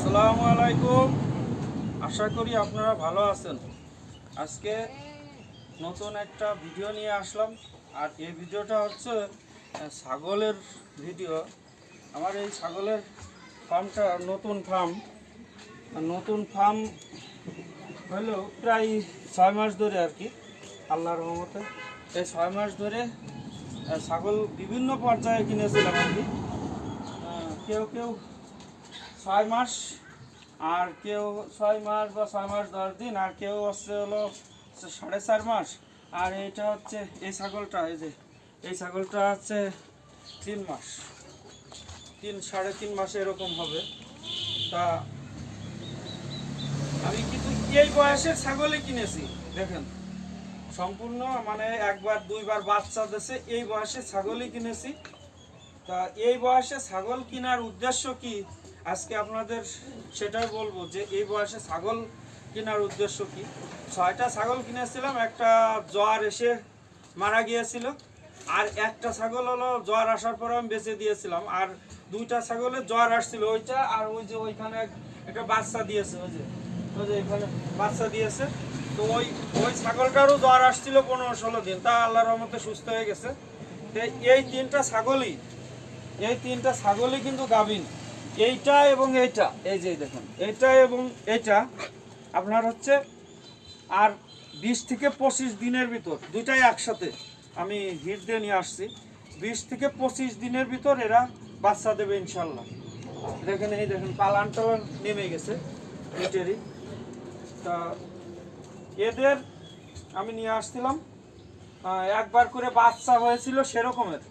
আসসালামু আলাইকুম। আশা করি আপনারা ভালো আছেন। আজকে নতুন একটা ভিডিও নিয়ে আসলাম। আর এই ভিডিওটা হচ্ছে ছাগলের ভিডিও। আমার এই ছাগলের ফার্মটা নতুন ফার্ম হলো প্রায় 6 মাস ধরে আর কি, আল্লাহর রহমতে। এই 6 মাস ধরে ছাগল বিভিন্ন পর্যায়ে কিনেছিলাম আর কি। কেউ কেউ 6 মাস, আর কেউ 6 মাস বা 6 মাস 10 দিন, আর কেউ হচ্ছে হলো 4.5 মাস। আর এইটা হচ্ছে এই ছাগলটা, এই ছাগলটা হচ্ছে 3 মাস, 3-3.5 মাস এরকম হবে। তা আমি কিন্তু এই বয়সের ছাগলই কিনেছি। দেখেন, সম্পূর্ণ মানে একবার দুইবার বাচ্চা দিয়েছে, এই বয়সে ছাগলই কিনেছি। তা এই বয়সে ছাগল কেনার উদ্দেশ্য কি, আজকে আপনাদের সেটাই বলবো যে এই বয়সে ছাগল কেনার উদ্দেশ্য কি। 6টা ছাগল কিনেছিলাম, একটা জ্বর এসে মারা গিয়েছিল, আর একটা ছাগল হলো জ্বর আসার পর আমি বেঁচে দিয়েছিলাম, আর 2টা ছাগলের জ্বর আসছিল, ওইটা আর ওই যে ওইখানে একটা বাচ্চা দিয়েছে, ওই যে এখানে বাচ্চা দিয়েছে। তো ওই ওই ছাগলটারও জ্বর আসছিল 15-16 দিন, তা আল্লাহর রহমতে সুস্থ হয়ে গেছে। তো এই তিনটা ছাগলই কিন্তু গাভীন। এইটা এবং এইটা, এই যে দেখুন, এইটা এবং এইটা আপনার হচ্ছে আর 20 থেকে 25 দিনের ভিতর, দুইটাই একসাথে আমি হিট দিয়ে নিয়ে আসছি। 20 থেকে 25 দিনের ভিতর এরা বাচ্চা দেবে ইনশাল্লাহ। দেখেন, এই দেখেন পালান টালান নেমে গেছে হিটেরই। তা এদের আমি নিয়ে আসছিলাম, একবার করে বাচ্চা হয়েছিল সেরকমের।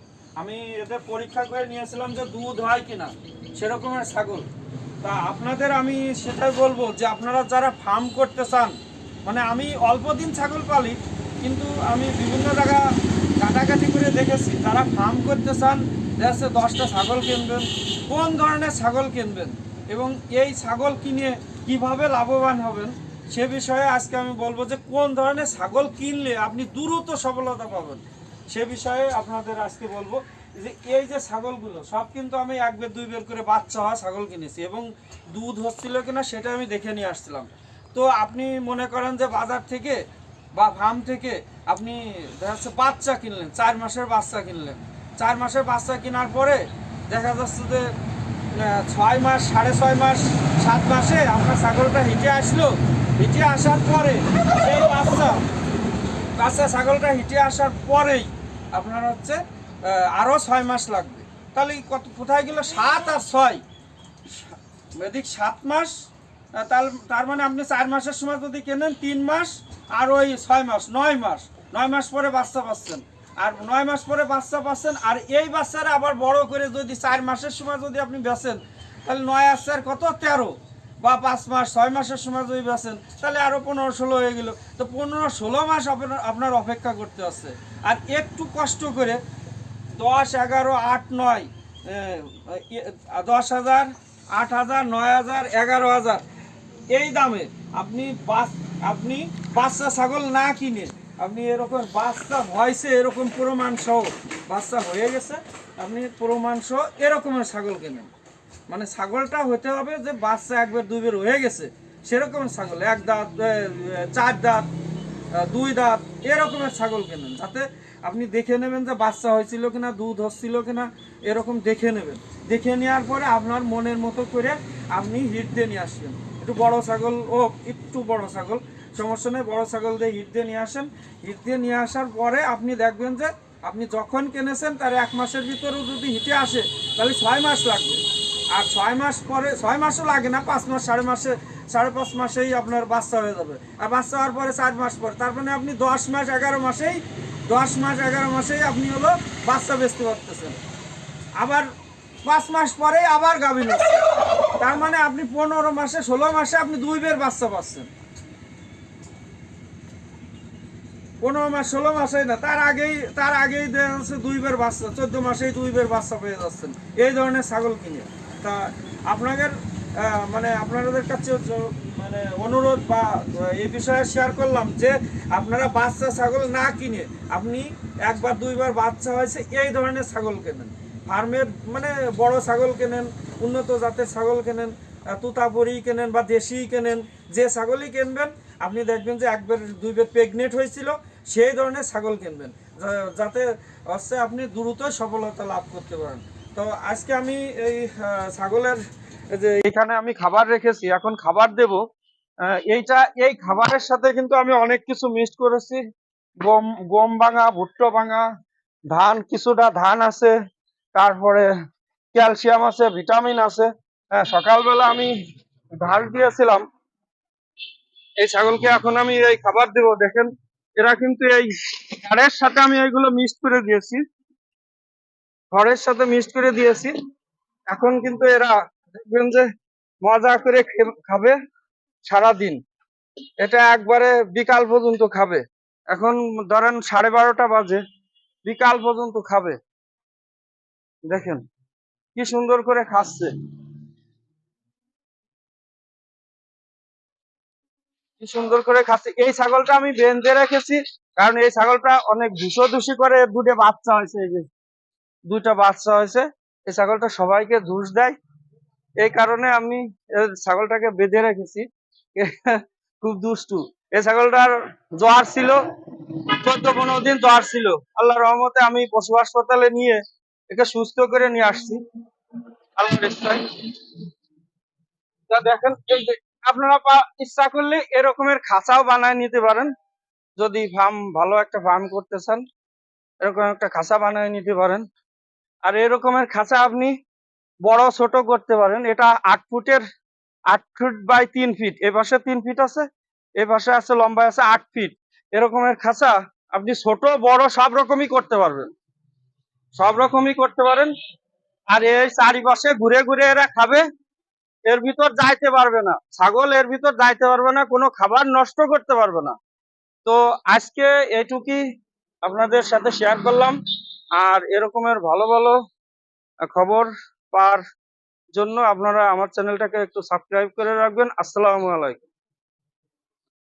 আমি এদের পরীক্ষা করে নিয়েছিলাম যে দুধ হয় কিনা, সেরকমের ছাগল। তা আপনাদের আমি সেটাই বলবো যে আপনারা যারা ফার্ম করতে চান, মানে আমি অল্প দিন ছাগল পালি, কিন্তু আমি বিভিন্ন জায়গা কাটাকাটি করে দেখেছি, যারা ফার্ম করতে চান, দেখা 10টা ছাগল কিনবেন, কোন ধরনের ছাগল কিনবেন এবং এই ছাগল কিনে কিভাবে লাভবান হবেন, সে বিষয়ে আজকে আমি বলবো যে কোন ধরনের ছাগল কিনলে আপনি দ্রুত সফলতা পাবেন, সে বিষয়ে আপনাদের আজকে বলবো। যে এই যে ছাগলগুলো সব কিন্তু আমি 1 বের 2 বের করে বাচ্চা হওয়া ছাগল কিনেছি, এবং দুধ হচ্ছিল কিনা সেটা আমি দেখে নিয়ে আসছিলাম। তো আপনি মনে করেন যে বাজার থেকে বা ফার্ম থেকে আপনি দেখা যাচ্ছে বাচ্চা কিনলেন, 4 মাসের বাচ্চা কিনলেন। 4 মাসের বাচ্চা কেনার পরে দেখা যাচ্ছে যে 6 মাস, 6.5 মাস, 7 মাসে আপনার ছাগলটা হিটে আসলো। হিটে আসার পরে এই বাচ্চা ছাগলটা হিটে আসার পরেই আপনার হচ্ছে আরও 6 মাস লাগবে। তাহলে কোথায় গেল 7 আর 6, এদিক 7 মাস। তার মানে আপনি 4 মাসের সময় যদি কেনেন 3 মাস, আর ওই 6 মাস, 9 মাস, 9 মাস পরে বাচ্চা পাচ্ছেন। আর 9 মাস পরে বাচ্চা পাচ্ছেন, আর এই বাচ্চারা আবার বড় করে যদি 4 মাসের সময় যদি আপনি বেচেন, তাহলে 9 আর 4 কত, 13, বা 5 মাস, 6 মাসের সময় যদি বেচেন, তাহলে আরও 15-16 হয়ে গেল। তো 15-16 মাস আপনার অপেক্ষা করতে হচ্ছে। আর একটু কষ্ট করে 10, 11, 8, 9, 10,000, 8,000, 9,000, 11,000 এই দামে আপনি বাচ্চা ছাগল না কিনে, আপনি এরকম বাচ্চা হয়েছে এরকম প্রমাণ সহ, বাচ্চা হয়ে গেছে আপনি প্রমাণ সহ এরকমের ছাগল কেনেন। মানে ছাগলটা হতে হবে যে বাচ্চা 1 বের 2 বের হয়ে গেছে সেরকমের ছাগল, 1 দাঁত, 4 দাঁত, 2 দাঁত এরকমের ছাগল কেনেন, যাতে আপনি দেখে নেবেন যে বাচ্চা হয়েছিল কিনা, দুধ হচ্ছিল কিনা, এরকম দেখে নেবেন। দেখে নেওয়ার পরে আপনার মনের মতো করে আপনি হিট দিয়ে নিয়ে আসবেন। একটু বড় ছাগল, একটু বড় ছাগল সমস্যা নেই, বড় ছাগল দিয়ে হিট দিয়ে নিয়ে আসেন। হিট দিয়ে নিয়ে আসার পরে আপনি দেখবেন যে আপনি যখন কিনেছেন তার 1 মাসের ভিতরেও যদি হিটে আসে, তাহলে 6 মাস লাগবে। আর 6 মাস পরে, 6 মাসও লাগে না, 5 মাস, 5.5 মাসেই আপনার বাচ্চা হয়ে যাবে। আর বাচ্চা হওয়ার পরে 4 মাস পর, তার মানে আপনি 10 মাস 11 মাসেই আপনি হলো বাচ্চা বেচতে পারতেছেন। আবার 5 মাস পরে আবার গাভীন হচ্ছে, তার মানে আপনি 15 মাসে, 16 মাসে আপনি 2 বের বাচ্চা পাচ্ছেন। 15 মাস, 16 মাসেই না, তার আগেই দেখা যাচ্ছে 2 বের বাচ্চা, 14 মাসেই 2 বের বাচ্চা পেয়ে যাচ্ছেন এই ধরনের ছাগল কিনে। তা আপনাদের মানে আপনাদের কাছে মানে অনুরোধ বা এই বিষয়ে শেয়ার করলাম যে আপনারা বাচ্চা ছাগল না কিনে আপনি 1 বার 2 বার বাচ্চা হয়েছে এই ধরনের ছাগল কেনেন, ফার্মের মানে বড় ছাগল কেনেন, উন্নত জাতের ছাগল কেনেন, তোতাপুরি কেনেন বা দেশি কেনেন, যে ছাগলই কিনবেন আপনি দেখবেন যে একবার দুইবার প্রেগনেন্ট হয়েছিল সেই ধরনের ছাগল কিনবেন, যাতে হচ্ছে আপনি দ্রুতই সফলতা লাভ করতে পারেন। তো আজকে আমি এই ছাগলের যে এখানে আমি খাবার রেখেছি, এখন খাবার দেব। এই খাবারের সাথে কিন্তু আমি অনেক কিছু মিক্সড করেছি। গম গম ভাঙা, ভুট্টো ভাঙা, ধান, কিছুটা ধান আছে, তারপরে ক্যালসিয়াম আছে, ভিটামিন আছে। হ্যাঁ, সকালবেলা আমি ঘাস দিয়েছিলাম এই ছাগলকে, এখন আমি এই খাবার দেব। দেখেন এরা কিন্তু এই খড়ের সাথে আমি এইগুলো মিক্সড করে দিয়েছি, খড়ের সাথে মিক্সড করে দিয়েছি। এখন কিন্তু এরা দেখবেন যে মজা করে খাবে সারা দিন। এটা একবারে বিকাল পর্যন্ত খাবে। এখন ধরেন 12:30 বাজে, বিকাল পর্যন্ত খাবে। দেখেন কি সুন্দর করে খাচ্ছে, কি সুন্দর করে খাচ্ছে। এই ছাগলটা আমি বেঁধে রেখেছি, কারণ এই ছাগলটা অনেক ধুসি করে দুটো বাচ্চা হয়েছে, এই যে দুইটা বাচ্চা হয়েছে। এই ছাগলটা সবাইকে ধুস দেয়, এই কারণে আমি এই ছাগলটাকে বেঁধে রেখেছি। খুব দুষ্টু এই ছাগলটার। জ্বর ছিল, 14-15 দিন জ্বর ছিল। আল্লাহ রহমতে আমি পশু হাসপাতালে নিয়ে একে সুস্থ করে নিয়ে আসছি আল্লাহর ইচ্ছায়। তা দেখেন এই যে আপনারা ইচ্ছা করলে এরকমের খাঁচাও বানায় নিতে পারেন। যদি ভালো একটা ফার্ম করতে চান, এরকম একটা খাঁচা বানায় নিতে পারেন। আর এরকমের খাঁচা আপনি বড় ছোট করতে পারেন। এটা 8 ফুট বাই 3 ফিট, এ পাশে 3 ফিট আছে, এ পাশে আছে লম্বায় আছে 8 ফিট। এরকমের খাঁচা আপনি ছোট বড় সব রকমই করতে পারবেন, সব রকমই করতে পারেন। আর এই চারিপাশে ঘুরে ঘুরে এরা খাবে, এর ভিতর যাইতে পারবে না, ছাগল এর ভিতর যাইতে পারবে না, কোনো খাবার নষ্ট করতে পারবে না। তো আজকে এইটুকুই আপনাদের সাথে শেয়ার করলাম। আর এরকমের ভালো ভালো খবর পাওয়ার জন্য আপনারা আমার চ্যানেলটাকে একটু সাবস্ক্রাইব করে রাখবেন। আসসালামু আলাইকুম।